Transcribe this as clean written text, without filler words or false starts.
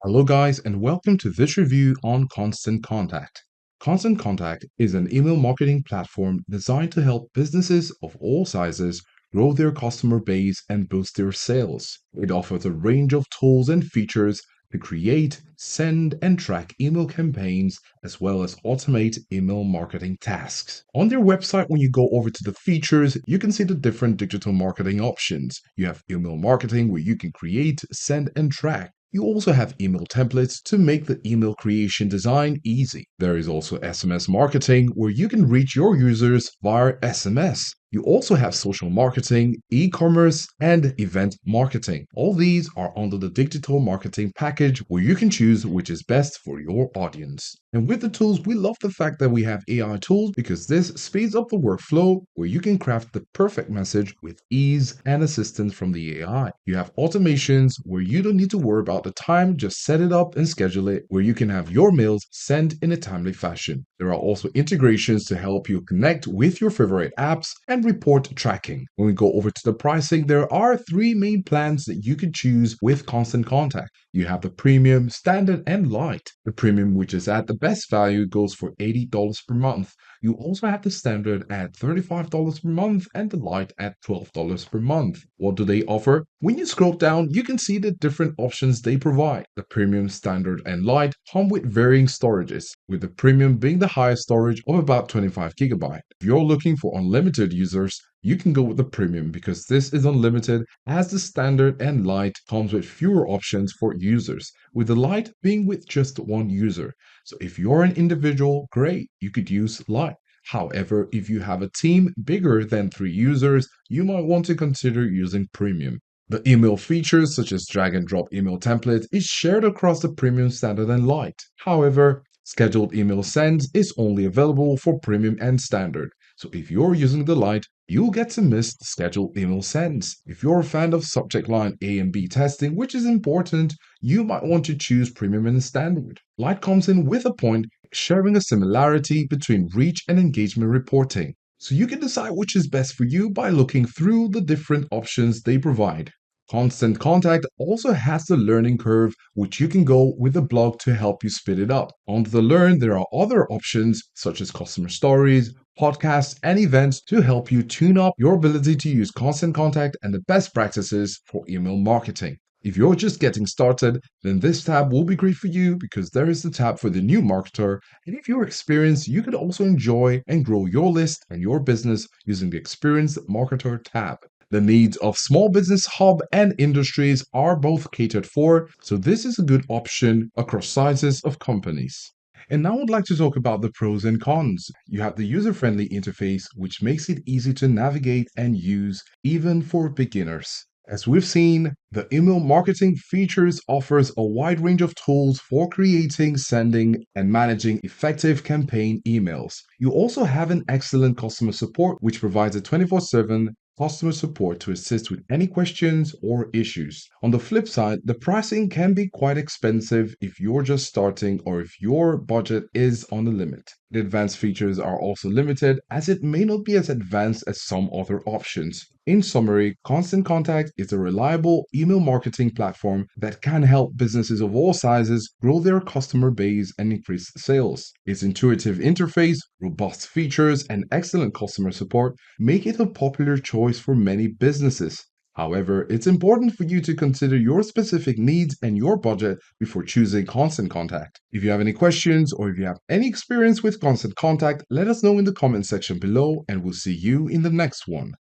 Hello, guys, and welcome to this review on Constant Contact. Constant Contact is an email marketing platform designed to help businesses of all sizes grow their customer base and boost their sales. It offers a range of tools and features to create, send, and track email campaigns, as well as automate email marketing tasks. On their website, when you go over to the features, you can see the different digital marketing options. You have email marketing where you can create, send, and track. You also have email templates to make the email creation design easy. There is also SMS marketing where you can reach your users via SMS. You also have social marketing, e-commerce, and event marketing. All these are under the digital marketing package where you can choose which is best for your audience. And with the tools, we love the fact that we have AI tools because this speeds up the workflow where you can craft the perfect message with ease and assistance from the AI. You have automations where you don't need to worry about the time, just set it up and schedule it, where you can have your mails sent in a timely fashion. There are also integrations to help you connect with your favorite apps and report tracking. When we go over to the pricing, there are three main plans that you can choose with Constant Contact. You have the premium, standard, and light. The premium, which is at the best value, goes for $80 per month. You also have the standard at $35 per month and the light at $12 per month. What do they offer? When you scroll down, you can see the different options they provide. The premium, standard, and light come with varying storages, with the premium being the highest storage of about 25 gigabyte. If you're looking for unlimited users, you can go with the premium because this is unlimited, as the standard and light comes with fewer options for users, with the light being with just one user. So if you're an individual, great, you could use light. However, if you have a team bigger than 3 users, you might want to consider using premium. The email features such as drag and drop email templates is shared across the premium, standard, and light. However, scheduled email sends is only available for premium and standard. So if you're using the light, you'll get to miss the scheduled email sends. If you're a fan of subject line A and B testing, which is important, you might want to choose premium and standard. Light comes in with a point sharing a similarity between reach and engagement reporting. So you can decide which is best for you by looking through the different options they provide. Constant Contact also has the learning curve, which you can go with a blog to help you speed it up. Under the Learn, there are other options such as customer stories, podcasts, and events to help you tune up your ability to use Constant Contact and the best practices for email marketing. If you're just getting started, then this tab will be great for you because there is the tab for the new marketer. And if you're experienced, you could also enjoy and grow your list and your business using the Experienced Marketer tab. The needs of Small Business Hub and industries are both catered for, so this is a good option across sizes of companies. And now I'd like to talk about the pros and cons. You have the user-friendly interface, which makes it easy to navigate and use even for beginners. As we've seen, the email marketing features offers a wide range of tools for creating, sending, and managing effective campaign emails. You also have an excellent customer support, which provides a 24/7 customer support to assist with any questions or issues. On the flip side, the pricing can be quite expensive if you're just starting or if your budget is on the limit. The advanced features are also limited as it may not be as advanced as some other options. In summary, Constant Contact is a reliable email marketing platform that can help businesses of all sizes grow their customer base and increase sales. Its intuitive interface, robust features, and excellent customer support make it a popular choice for many businesses. However, it's important for you to consider your specific needs and your budget before choosing Constant Contact. If you have any questions or if you have any experience with Constant Contact, let us know in the comment section below and we'll see you in the next one.